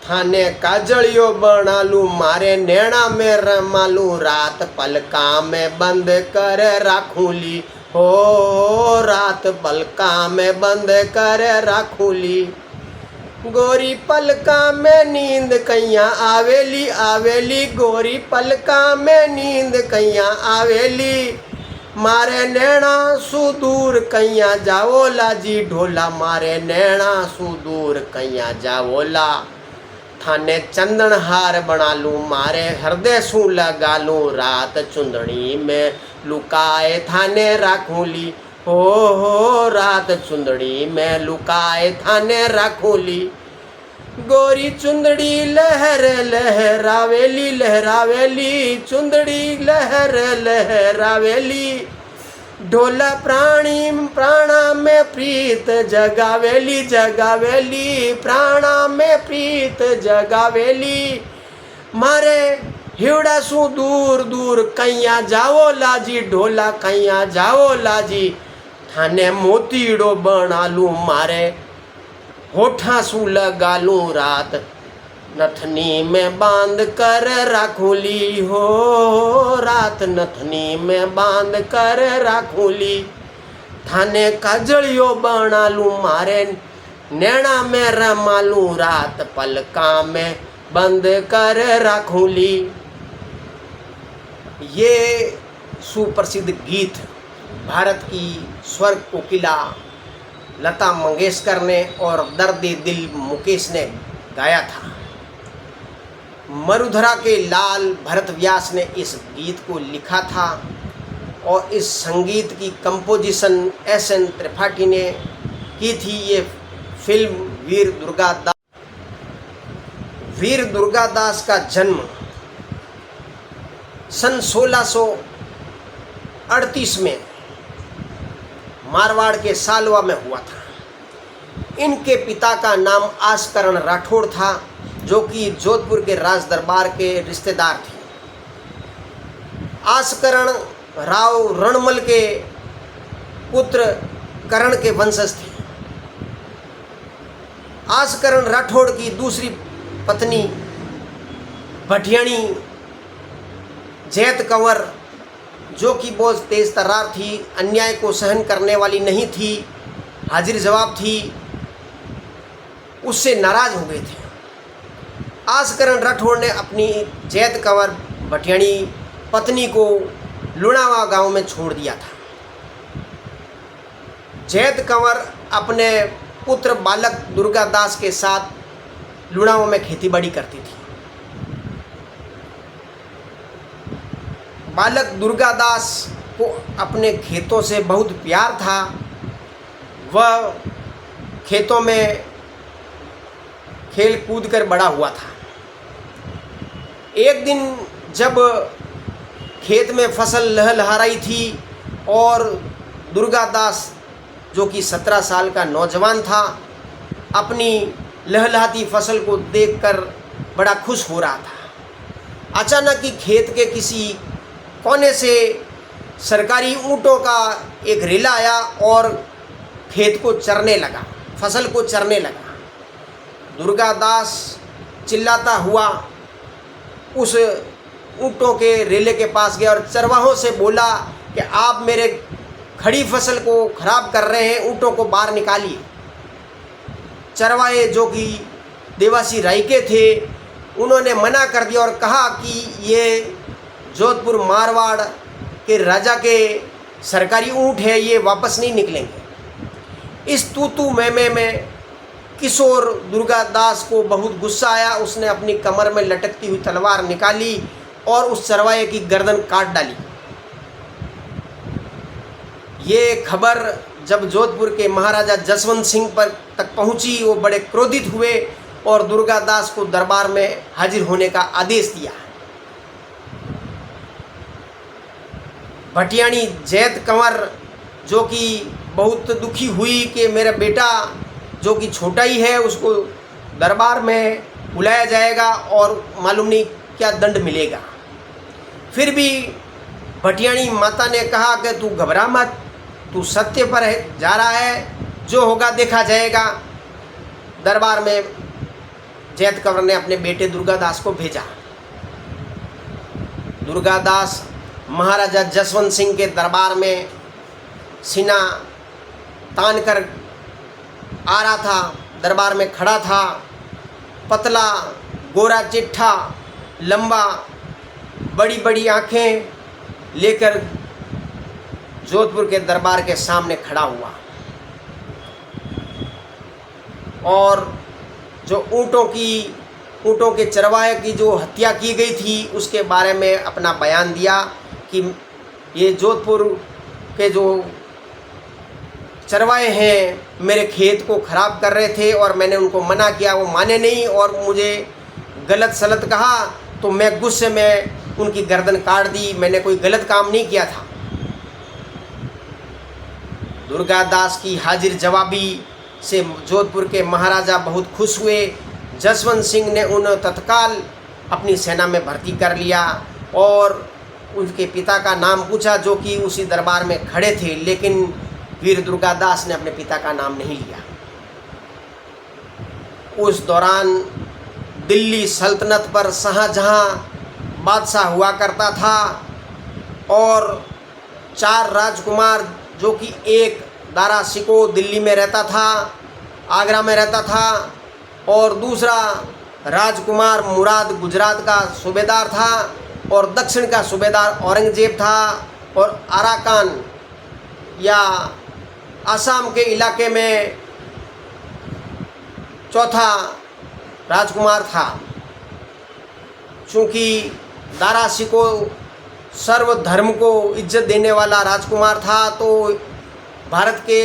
थाने काजलियो बनालू मारे नैना में रमालू रात पलका में बंद कर राखूली हो रात पलका में बंद कर राखूली गोरी पलका में नींद कैया आवेली आवेली गोरी पलका में नींद कैया आवेली मारे नैना सुदूर कैया जाओला जी ढोला मारे नैना सुदूर कैया जाओला थाने चंदन हार बना लूँ मारे हृदय सू लगा लूँ रात चुंदड़ी में लुकाए थाने राखूली हो रात चुंदड़ी में लुकाए थाने राखूली गोरी चुंदड़ी लहर लहरावेली लहरावेली चुंदड़ी लहर लहरावेली ढोला प्राणी प्राणा में प्रीत जगावेली जगावेली प्राणा में प्रीत जगावेली मारे हिवड़ा सू दूर दूर कैया जाओ लाजी ढोला कैया जाओ लाजी थाने मोतीड़ो बना लूँ मारे होठा सू लगा लूँ रात नथनी में बांध कर राखूली हो रात नथनी में बांध कर राखूली थाने काजलियो बना लूँ मारे नैना में रमालू रात पलका में बंद कर राखूली। ये सुप्रसिद्ध गीत भारत की स्वर कोकिला लता मंगेशकर ने और दर्द दिल मुकेश ने गाया था। मरुधरा के लाल भरत व्यास ने इस गीत को लिखा था और इस संगीत की कंपोजिशन एस.एन. त्रिपाठी ने की थी। ये फिल्म वीर दुर्गादास का जन्म सन 1638 में मारवाड़ के सालवा में हुआ था। इनके पिता का नाम आसकरण राठौड़ था जो कि जोधपुर के राज दरबार के रिश्तेदार थे। आसकरण राव रणमल के पुत्र करण के वंशज थे। आसकरण राठौड़ की दूसरी पत्नी भटियाणी जैत कंवर जो कि बहुत तेज तर्रार थी, अन्याय को सहन करने वाली नहीं थी, हाजिर जवाब थी, उससे नाराज हो गए थे। आसकरण राठौड़ ने अपनी जैत कंवर भटियाणी पत्नी को लुणावा गांव में छोड़ दिया था। जैत कंवर अपने पुत्र बालक दुर्गादास के साथ लुणावा में खेतीबाड़ी करती थी। बालक दुर्गादास को अपने खेतों से बहुत प्यार था। वह खेतों में खेल कूद कर बड़ा हुआ था। एक दिन जब खेत में फसल लहलहा रही थी और दुर्गादास जो कि 17 साल का नौजवान था अपनी लहलहाती फसल को देखकर बड़ा खुश हो रहा था। अचानक ही खेत के किसी कोने से सरकारी ऊँटों का एक रेला आया और खेत को चरने लगा, फसल को चरने लगा। दुर्गादास चिल्लाता हुआ उस ऊँटों के रेले के पास गया और चरवाहों से बोला कि आप मेरे खड़ी फसल को खराब कर रहे हैं, ऊँटों को बाहर निकालिए। चरवाहे जो कि देवासी राय के थे उन्होंने मना कर दिया और कहा कि ये जोधपुर मारवाड़ के राजा के सरकारी ऊँट है, ये वापस नहीं निकलेंगे। इस तू में किशोर दुर्गादास को बहुत गुस्सा आया। उसने अपनी कमर में लटकती हुई तलवार निकाली और उस चरवाहे की गर्दन काट डाली। ये खबर जब जोधपुर के महाराजा जसवंत सिंह पर तक पहुंची, वो बड़े क्रोधित हुए और दुर्गादास को दरबार में हाजिर होने का आदेश दिया। भटियाणी जैत कंवर जो कि बहुत दुखी हुई कि मेरा बेटा जो कि छोटा ही है उसको दरबार में बुलाया जाएगा और मालूम नहीं क्या दंड मिलेगा। फिर भी भटियाणी माता ने कहा कि तू घबरा मत, तू सत्य पर जा रहा है, जो होगा देखा जाएगा। दरबार में जैत कंवर ने अपने बेटे दुर्गादास को भेजा। दुर्गादास महाराजा जसवंत सिंह के दरबार में सीना तान कर आ रहा था, दरबार में खड़ा था। पतला, गोरा चिट्ठा, लंबा, बड़ी बड़ी आँखें लेकर जोधपुर के दरबार के सामने खड़ा हुआ और जो ऊँटों के चरवाहे की जो हत्या की गई थी उसके बारे में अपना बयान दिया कि ये जोधपुर के जो चरवाहे हैं मेरे खेत को ख़राब कर रहे थे और मैंने उनको मना किया, वो माने नहीं और मुझे गलत सलत कहा, तो मैं गुस्से में उनकी गर्दन काट दी। मैंने कोई गलत काम नहीं किया था। दुर्गादास की हाजिर जवाबी से जोधपुर के महाराजा बहुत खुश हुए। जसवंत सिंह ने उन्हें तत्काल अपनी सेना में भर्ती कर लिया और उनके पिता का नाम पूछा जो कि उसी दरबार में खड़े थे, लेकिन वीर दुर्गादास ने अपने पिता का नाम नहीं लिया। उस दौरान दिल्ली सल्तनत पर शाहजहां बादशाह हुआ करता था और 4 राजकुमार, जो कि एक दारा शिकोह दिल्ली में रहता था, आगरा में रहता था, और दूसरा राजकुमार मुराद गुजरात का सूबेदार था और दक्षिण का सूबेदार औरंगजेब था, और अराकान या असम के इलाके में चौथा राजकुमार था। चूँकि दारा शिकोह सर्वधर्म को इज्जत देने वाला राजकुमार था, तो भारत के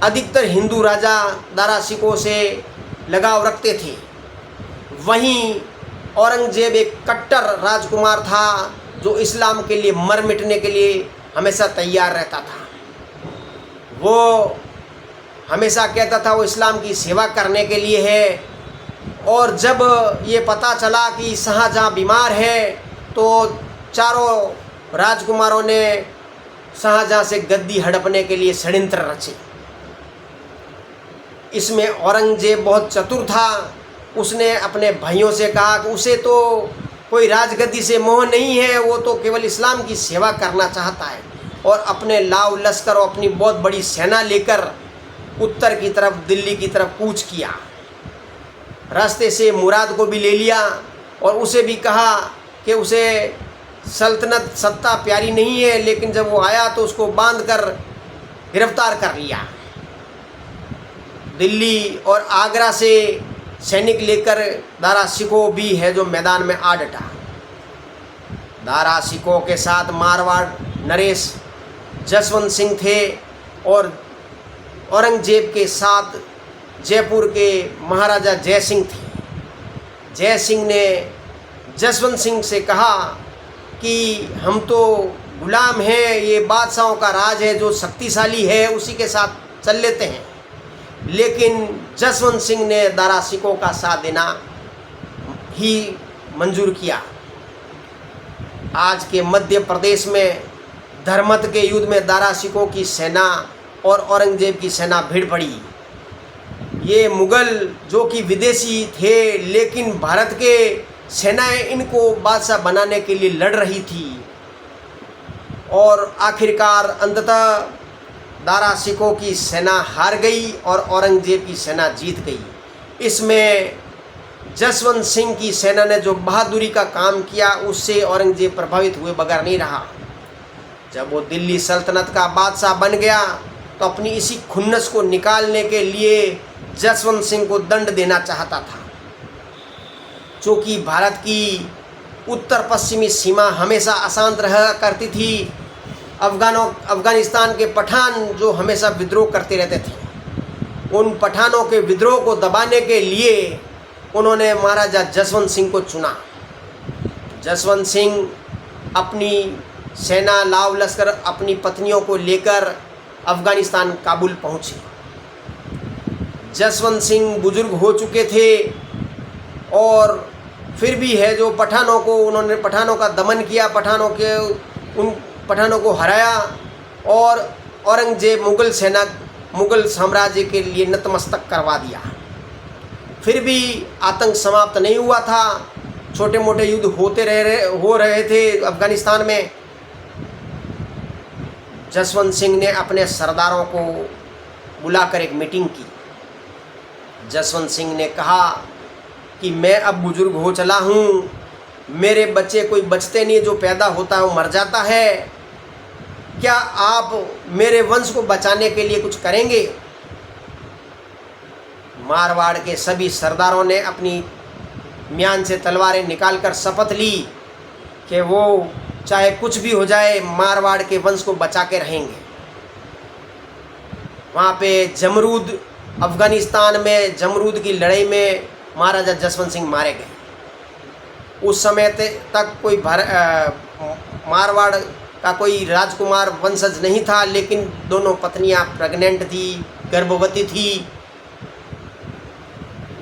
अधिकतर हिंदू राजा दारा शिकोह से लगाव रखते थे। वहीं औरंगजेब एक कट्टर राजकुमार था जो इस्लाम के लिए मर मिटने के लिए हमेशा तैयार रहता था। वो हमेशा कहता था वो इस्लाम की सेवा करने के लिए है, और जब ये पता चला कि शाहजहां बीमार है तो चारों राजकुमारों ने शाहजहां से गद्दी हड़पने के लिए षड्यंत्र रचे। इसमें औरंगजेब बहुत चतुर था। उसने अपने भाइयों से कहा कि उसे तो कोई राजगद्दी से मोह नहीं है, वो तो केवल इस्लाम की सेवा करना चाहता है, और अपने लाव लश्कर और अपनी बहुत बड़ी सेना लेकर उत्तर की तरफ, दिल्ली की तरफ कूच किया। रास्ते से मुराद को भी ले लिया और उसे भी कहा कि उसे सल्तनत सत्ता प्यारी नहीं है, लेकिन जब वो आया तो उसको बांध कर गिरफ्तार कर लिया। दिल्ली और आगरा से सैनिक लेकर दारा शिकोह भी है जो मैदान में आ डटा। दारा शिकोह के साथ मारवाड़ नरेश जसवंत सिंह थे और औरंगजेब के साथ जयपुर के महाराजा जय सिंह थे। जय सिंह ने जसवंत सिंह से कहा कि हम तो गुलाम हैं, ये बादशाहों का राज है, जो शक्तिशाली है उसी के साथ चल लेते हैं। लेकिन जसवंत सिंह ने दारा शिकोह का साथ देना ही मंजूर किया। आज के मध्य प्रदेश में धर्मत के युद्ध में दारा शिकोह की सेना और औरंगजेब की सेना भिड़ पड़ी। ये मुगल जो कि विदेशी थे, लेकिन भारत के सेनाएं इनको बादशाह बनाने के लिए लड़ रही थी, और आखिरकार अंततः दारा शिकोह की सेना हार गई और औरंगजेब की सेना जीत गई। इसमें जसवंत सिंह की सेना ने जो बहादुरी का काम किया उससे औरंगजेब प्रभावित हुए बगैर नहीं रहा। जब वो दिल्ली सल्तनत का बादशाह बन गया तो अपनी इसी खुन्नस को निकालने के लिए जसवंत सिंह को दंड देना चाहता था। चूँकि भारत की उत्तर पश्चिमी सीमा हमेशा अशांत रहा करती थी, अफ़गानिस्तान के पठान जो हमेशा विद्रोह करते रहते थे, उन पठानों के विद्रोह को दबाने के लिए उन्होंने महाराजा जसवंत सिंह को चुना। जसवंत सिंह अपनी सेना लाव लश्कर अपनी पत्नियों को लेकर अफ़गानिस्तान काबुल पहुँचे। जसवंत सिंह बुजुर्ग हो चुके थे और फिर भी है जो उन्होंने पठानों का दमन किया, उन पठानों को हराया और औरंगजेब मुगल साम्राज्य के लिए नतमस्तक करवा दिया। फिर भी आतंक समाप्त नहीं हुआ था। छोटे मोटे युद्ध हो रहे थे अफगानिस्तान में। जसवंत सिंह ने अपने सरदारों को बुलाकर एक मीटिंग की। जसवंत सिंह ने कहा कि मैं अब बुजुर्ग हो चला हूँ, मेरे बच्चे कोई बचते नहीं, जो पैदा होता है वो मर जाता है। क्या आप मेरे वंश को बचाने के लिए कुछ करेंगे? मारवाड़ के सभी सरदारों ने अपनी म्यान से तलवारें निकालकर शपथ ली कि वो चाहे कुछ भी हो जाए मारवाड़ के वंश को बचा के रहेंगे। वहाँ पे जमरूद, अफगानिस्तान में जमरूद की लड़ाई में महाराजा जसवंत सिंह मारे गए। उस समय तक कोई मारवाड़ का कोई राजकुमार वंशज नहीं था, लेकिन दोनों पत्नियां प्रेग्नेंट थी, गर्भवती थी।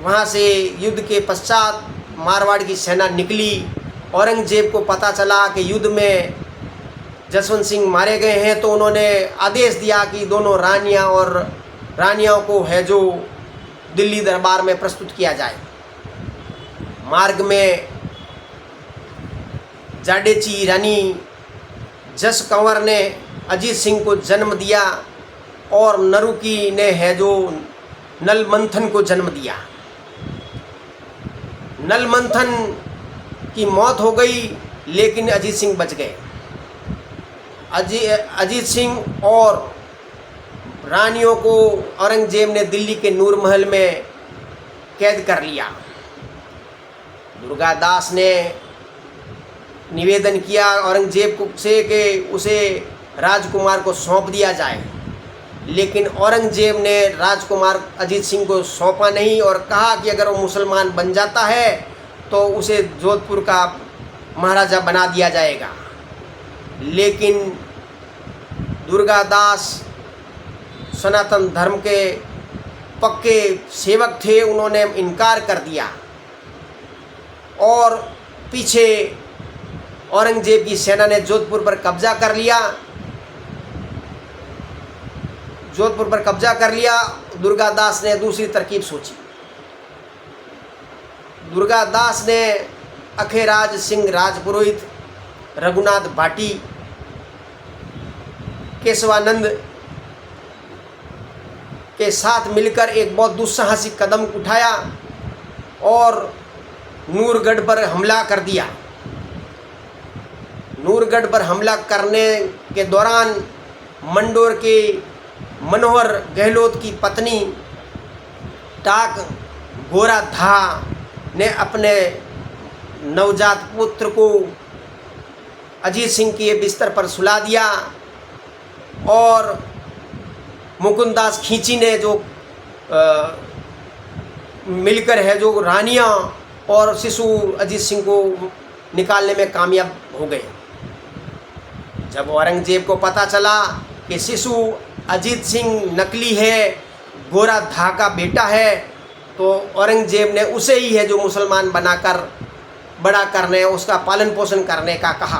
वहाँ से युद्ध के पश्चात मारवाड़ की सेना निकली। औरंगजेब को पता चला कि युद्ध में जसवंत सिंह मारे गए हैं, तो उन्होंने आदेश दिया कि दोनों रानियों को है जो दिल्ली दरबार में प्रस्तुत किया जाए। मार्ग में जाडेची रानी जस कंवर ने अजीत सिंह को जन्म दिया और नरुकी ने है जो नलमंथन को जन्म दिया। नलमंथन की मौत हो गई, लेकिन अजीत सिंह बच गए। अजीत सिंह और रानियों को औरंगजेब ने दिल्ली के नूर महल में कैद कर लिया। दुर्गादास ने निवेदन किया औरंगजेब से कि उसे राजकुमार को सौंप दिया जाए, लेकिन औरंगजेब ने राजकुमार अजीत सिंह को सौंपा नहीं और कहा कि अगर वो मुसलमान बन जाता है तो उसे जोधपुर का महाराजा बना दिया जाएगा। लेकिन दुर्गादास सनातन धर्म के पक्के सेवक थे, उन्होंने इनकार कर दिया और पीछे औरंगजेब की सेना ने जोधपुर पर कब्जा कर लिया। दुर्गादास ने दूसरी तरकीब सोची। दुर्गादास ने अखेराज सिंह राजपुरोहित, रघुनाथ भाटी, केशवानंद के साथ मिलकर एक बहुत दुस्साहसिक कदम उठाया और नूरगढ़ पर हमला कर दिया। नूरगढ़ पर हमला करने के दौरान मंडोर के मनोहर गहलोत की पत्नी टाक गोराधा ने अपने नवजात पुत्र को अजीत सिंह के बिस्तर पर सुला दिया और मुकुंदास खींची ने जो मिलकर है जो रानियां और शिशु अजीत सिंह को निकालने में कामयाब हो गए। जब औरंगजेब को पता चला कि शिशु अजीत सिंह नकली है, गोराधा का बेटा है, तो औरंगजेब ने उसे ही है जो मुसलमान बनाकर बड़ा करने, उसका पालन पोषण करने का कहा।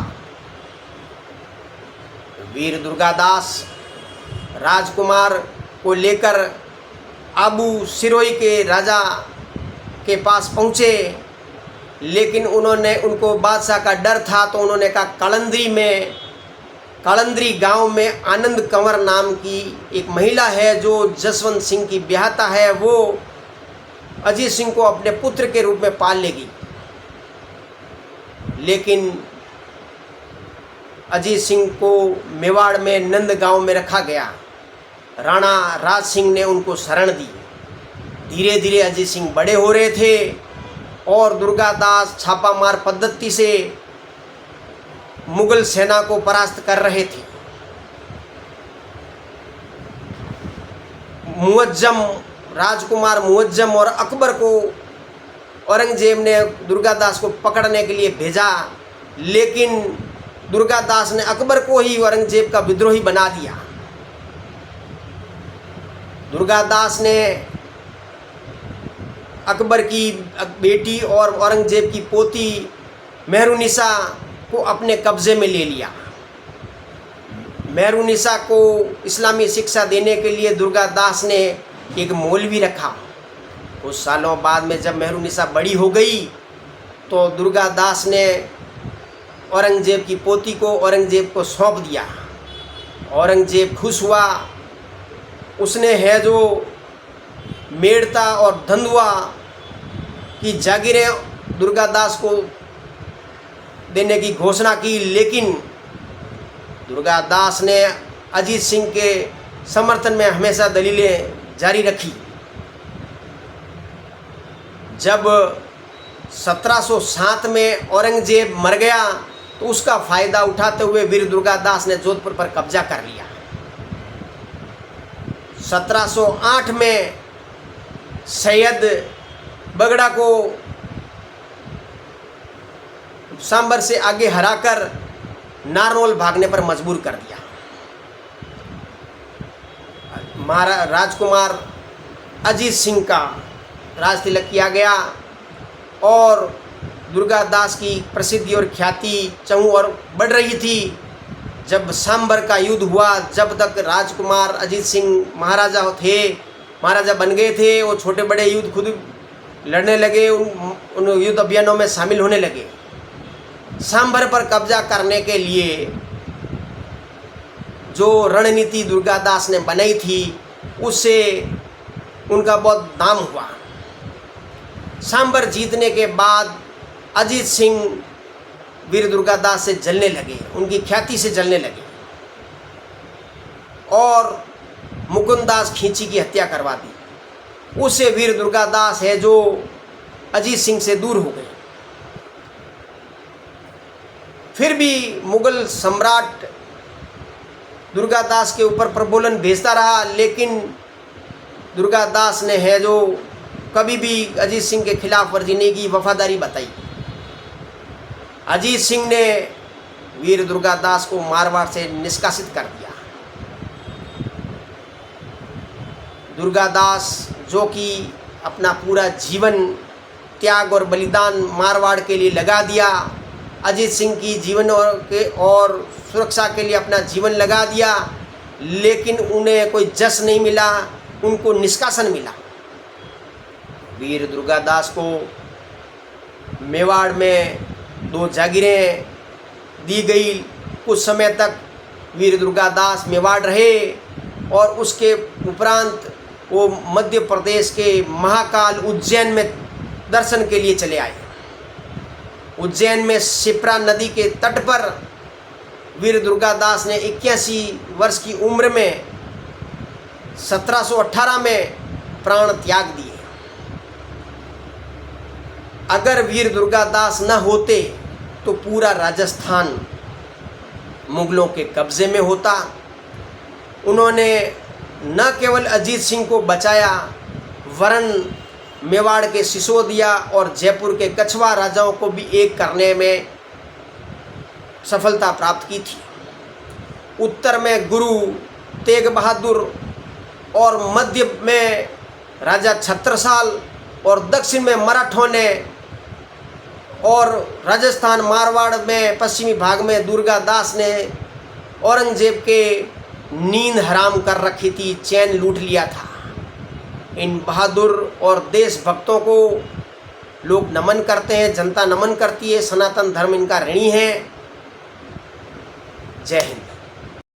वीर दुर्गादास राजकुमार को लेकर आबू सिरोही के राजा के पास पहुँचे, लेकिन उनको बादशाह का डर था, तो उन्होंने कहा कालंद्री गांव में आनंद कंवर नाम की एक महिला है जो जसवंत सिंह की ब्याहता है, वो अजीत सिंह को अपने पुत्र के रूप में पाल लेगी। लेकिन अजीत सिंह को मेवाड़ में नंदगांव में रखा गया। राणा राज सिंह ने उनको शरण दी। धीरे धीरे अजीत सिंह बड़े हो रहे थे और दुर्गादास छापामार पद्धति से मुगल सेना को परास्त कर रहे थे। राजकुमार मुअज्जम और अकबर को औरंगजेब ने दुर्गादास को पकड़ने के लिए भेजा, लेकिन दुर्गादास ने अकबर को ही औरंगजेब का विद्रोही बना दिया। दुर्गादास ने अकबर की बेटी और औरंगजेब की पोती मेहरुनिसा को अपने कब्जे में ले लिया। मेहरुनिसा को इस्लामी शिक्षा देने के लिए दुर्गादास ने एक मौलवी रखा कुछ सालों बाद में जब मेहरुनिसा बड़ी हो गई तो दुर्गादास ने औरंगजेब की पोती को औरंगजेब को सौंप दिया। औरंगजेब खुश हुआ। उसने है जो मेड़ता और धंधुआ की जागीरें दुर्गादास को देने की घोषणा की, लेकिन दुर्गादास ने अजीत सिंह के समर्थन में हमेशा दलीलें जारी रखी। जब 1707 में औरंगजेब मर गया तो उसका फायदा उठाते हुए वीर दुर्गादास ने जोधपुर पर कब्जा कर लिया। 1708 में सैयद बगड़ा को सांबर से आगे हराकर नारनौल भागने पर मजबूर कर दिया। राजकुमार अजीत सिंह का राज तिलक किया गया और दुर्गादास की प्रसिद्धि और ख्याति चहु और बढ़ रही थी। जब सांबर का युद्ध हुआ, जब तक राजकुमार अजीत सिंह महाराजा बन गए थे, वो छोटे बड़े युद्ध खुद लड़ने लगे, उन युद्ध अभियानों में शामिल होने लगे। सांबर पर कब्जा करने के लिए जो रणनीति दुर्गादास ने बनाई थी उससे उनका बहुत नाम हुआ। सांबर जीतने के बाद अजीत सिंह वीर दुर्गादास से जलने लगे, उनकी ख्याति से जलने लगे और मुकुंददास खींची की हत्या करवा दी। उससे वीर दुर्गादास है जो अजीत सिंह से दूर हो गए। फिर भी मुगल सम्राट दुर्गादास के ऊपर प्रबोलन भेजता रहा, लेकिन दुर्गादास ने है जो कभी भी अजीत सिंह के खिलाफ वर्जी नहीं की, वफादारी बताई। अजीत सिंह ने वीर दुर्गादास को मारवाड़ से निष्कासित कर दिया। दुर्गादास जो कि अपना पूरा जीवन त्याग और बलिदान मारवाड़ के लिए लगा दिया, अजीत सिंह की जीवन और सुरक्षा के लिए अपना जीवन लगा दिया, लेकिन उन्हें कोई जस नहीं मिला, उनको निष्कासन मिला। वीर दुर्गादास को मेवाड़ में 2 जागीरें दी गई। कुछ समय तक वीर दुर्गादास मेवाड़ रहे और उसके उपरांत वो मध्य प्रदेश के महाकाल उज्जैन में दर्शन के लिए चले आए। उज्जैन में शिप्रा नदी के तट पर वीर दुर्गादास ने 81 वर्ष की उम्र में 1718 में प्राण त्याग दिए। अगर वीर दुर्गादास न होते तो पूरा राजस्थान मुगलों के कब्जे में होता। उन्होंने न केवल अजीत सिंह को बचाया, वरन मेवाड़ के सिसोदिया और जयपुर के कछवा राजाओं को भी एक करने में सफलता प्राप्त की थी। उत्तर में गुरु तेग बहादुर और मध्य में राजा छत्रसाल और दक्षिण में मराठों ने और राजस्थान मारवाड़ में पश्चिमी भाग में दुर्गादास ने औरंगजेब के नींद हराम कर रखी थी, चैन लूट लिया था। इन बहादुर और देशभक्तों को लोग नमन करते हैं, जनता नमन करती है। सनातन धर्म इनका ऋणी है। जय हिंद।